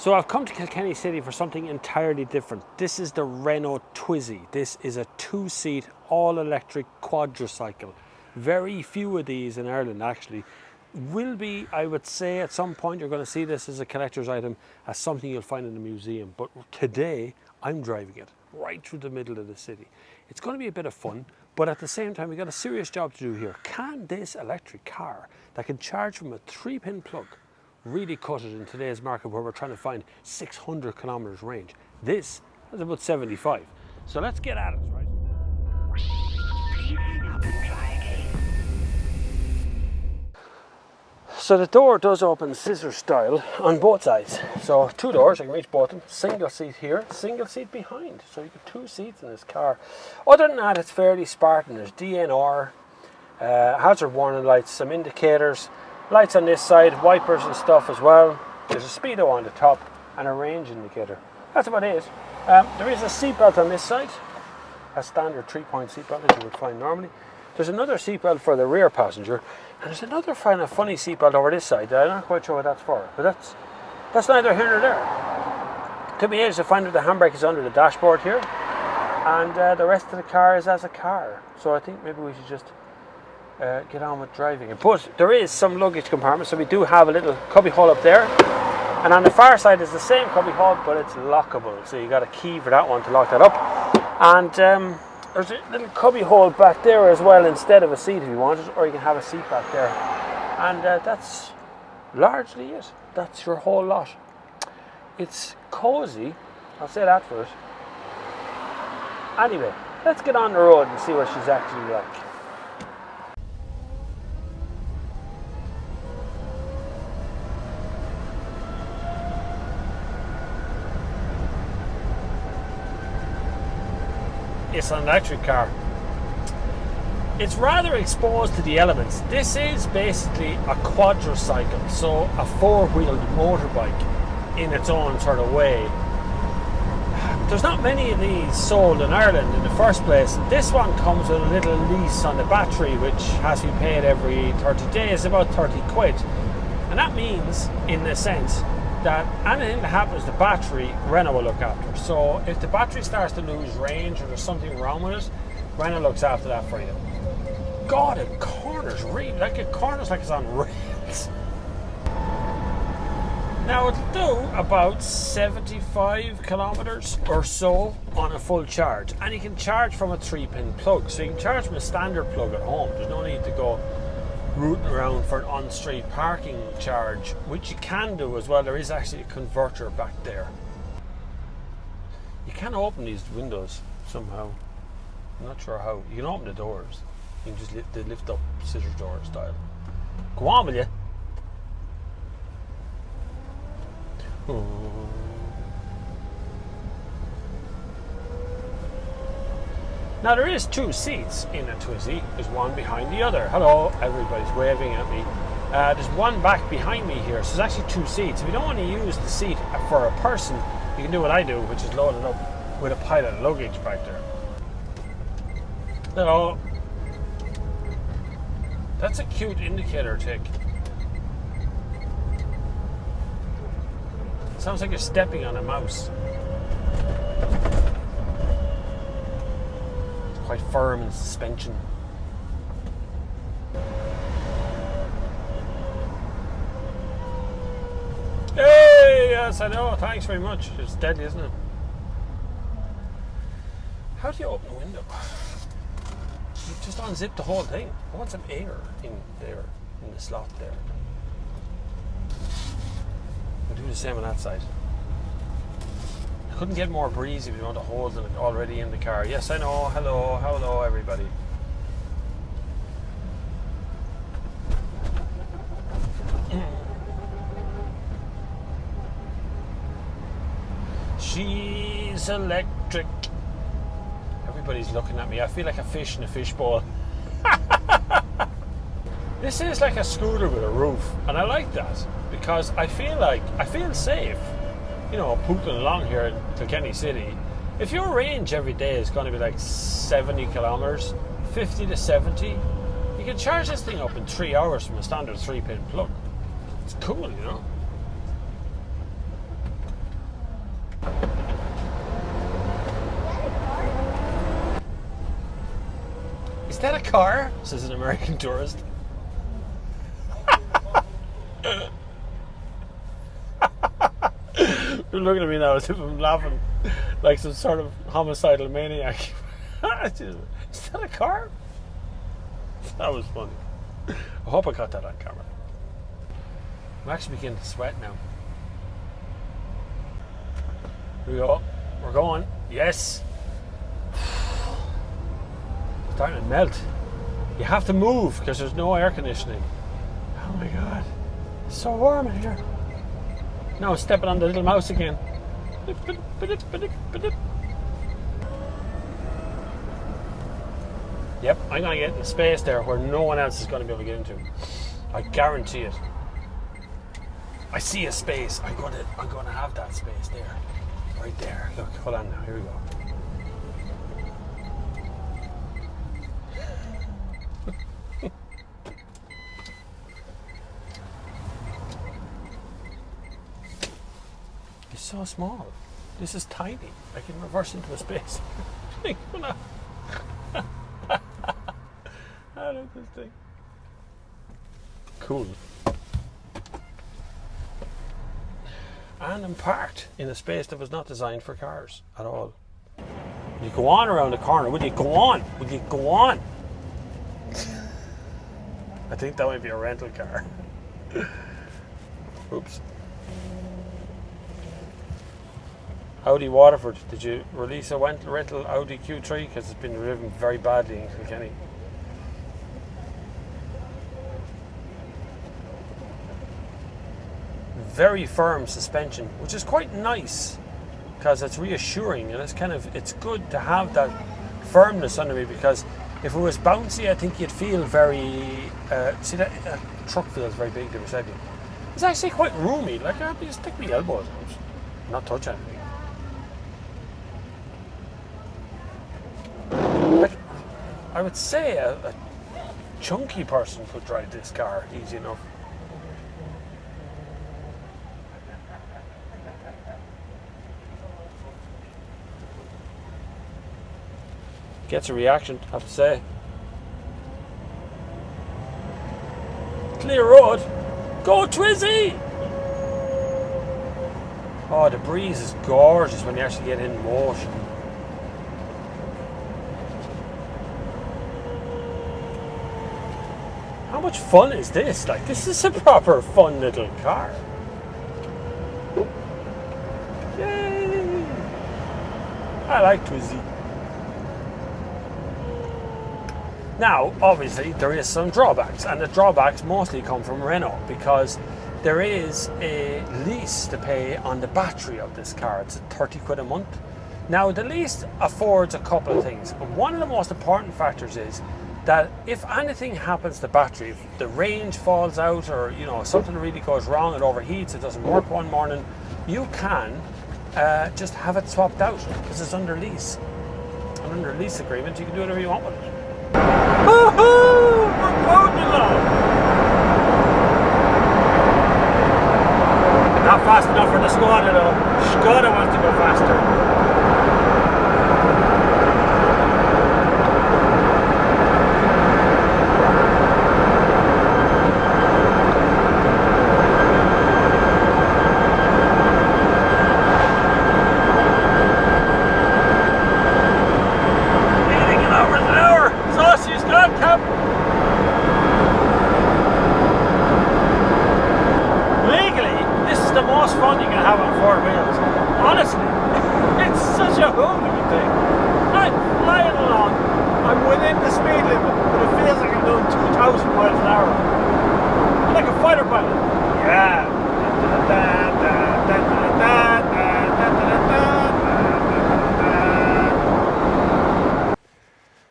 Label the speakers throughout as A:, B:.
A: So I've come to Kilkenny City for something entirely different. This is the Renault Twizzy. This is a 2-seat all-electric quadricycle. Very few of these in Ireland actually. Will be, I would say, at some point you're going to see this as a collector's item, as something you'll find in a museum. But today I'm driving it right through the middle of the city. It's going to be a bit of fun, but at the same time we've got a serious job to do here. Can this electric car that can charge from a 3-pin plug really cut it in today's market where we're trying to find 600 kilometers range? This is about 75. So let's get at it, right? So the door does open scissor style on both sides. So 2 doors, I can reach both of them. Single seat here, single seat behind. So you get 2 seats in this car. Other than that, it's fairly Spartan. There's DNR, hazard warning lights, some indicators, lights on this side, wipers and stuff as well. There's a speedo on the top and a range indicator. That's about it. There is a seatbelt on this side, a standard 3-point seatbelt as you would find normally. There's another seatbelt for the rear passenger, and there's another kind of funny seatbelt over this side. I'm not quite sure what that's for, but that's neither here nor there. To be able to find out the handbrake is under the dashboard here, and the rest of the car is as a car. So I think maybe we should just get on with driving it. But there is some luggage compartment, so we do have a little cubby hole up there, and on the far side is the same cubby hole, but it's lockable. So you got a key for that one to lock that up, and there's a little cubby hole back there as well instead of a seat if you wanted, or you can have a seat back there. And that's largely it. That's your whole lot. It's cozy, I'll say that for it. Anyway, let's get on the road and see what she's actually like. It's an electric car. It's rather exposed to the elements. This is basically a quadricycle, so a 4-wheeled motorbike in its own sort of way. There's not many of these sold in Ireland in the first place. This one comes with a little lease on the battery, which has to be paid every 30 days, about 30 quid. And that means, in a sense, that anything that happens to the battery, Renault will look after. So if the battery starts to lose range or there's something wrong with it, Renault looks after that for you. God, it corners really like it's on rails. Now it'll do about 75 kilometers or so on a full charge, and you can charge from a 3-pin plug. So you can charge from a standard plug at home. There's no need to go rooting around for an on-street parking charge, which you can do as well. There is actually a converter back there. You can open these windows somehow. I'm not sure how. You can open the doors. You can just lift up scissor door style. Go on, will you? Now there is 2 seats in a Twizzy. There's one behind the other. Hello, everybody's waving at me. There's one back behind me here, so there's actually 2 seats. If you don't want to use the seat for a person, you can do what I do, which is load it up with a pile of luggage back there. Hello. That's a cute indicator tick. Sounds like you're stepping on a mouse. Quite firm in suspension. Hey, yes, I know. Thanks very much. It's deadly, isn't it? How do you open a window? You just unzip the whole thing. I want some air in there, in the slot there. We'll do the same on that side. Couldn't get more breezy if you want the holes in it already in the car. Yes, I know. Hello, everybody. She's electric. Everybody's looking at me. I feel like a fish in a fishbowl. This is like a scooter with a roof, and I like that because I feel safe. You know, pootling along here in Kilkenny City. If your range every day is going to be like 70 kilometers, 50 to 70, you can charge this thing up in 3 hours from a standard 3-pin plug. It's cool, you know. that a car? Says an American tourist. You're looking at me now as if I'm laughing like some sort of homicidal maniac. Is that a car? That was funny. I hope I got that on camera. I'm actually beginning to sweat now. Here we go. We're going. Yes. It's starting to melt. You have to move because there's no air conditioning. Oh my god. It's so warm in here. Now I'm stepping on the little mouse again. Yep, I'm going to get in a space there where no one else is going to be able to get into. I guarantee it. I see a space. I'm going to have that space there. Right there. Look, hold on now. Here we go. It's so small. This is tiny. I can reverse into a space. I like this thing. Cool. And I'm parked in a space that was not designed for cars at all. You go on around the corner. Will you go on? Will you go on? I think that might be a rental car. Oops. Audi Waterford. Did you release a rental Audi Q3? Because it's been driven very badly in Kilkenny. Very firm suspension, which is quite nice because it's reassuring and it's good to have that firmness under me, because if it was bouncy I think you'd feel very see that truck feels very big beside you. It's actually quite roomy, like I can just stick my elbows out, not touch anything. Like, I would say a chunky person could drive this car easy enough. Gets a reaction, I have to say. Clear road. Go Twizzy! Oh, the breeze is gorgeous when you actually get in motion. How much fun is this? Like, this is a proper fun little car. Yay! I like Twizzy. Now, obviously, there is some drawbacks, and the drawbacks mostly come from Renault, because there is a lease to pay on the battery of this car. It's 30 quid a month. Now, the lease affords a couple of things. One of the most important factors is that if anything happens to the battery, if the range falls out, or something really goes wrong, it overheats, it doesn't work one morning, you can just have it swapped out because it's under lease. And under a lease agreement, you can do whatever you want with it. Woohoo! We're boating along! Not fast enough for the Skoda though. Skoda wants to go faster.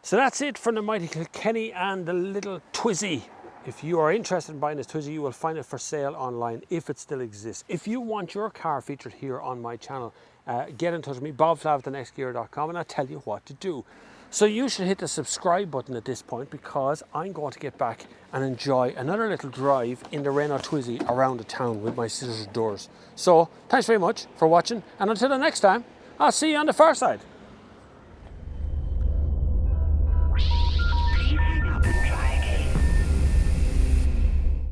A: So that's it from the mighty Kilkenny and the little Twizzy. If you are interested in buying this Twizzy, you will find it for sale online if it still exists. If you want your car featured here on my channel, get in touch with me, bobflav@thenextgear.com, and I'll tell you what to do. So you should hit the subscribe button at this point, because I'm going to get back and enjoy another little drive in the Renault Twizzy around the town with my scissors doors. So thanks very much for watching, and until the next time, I'll see you on the far side.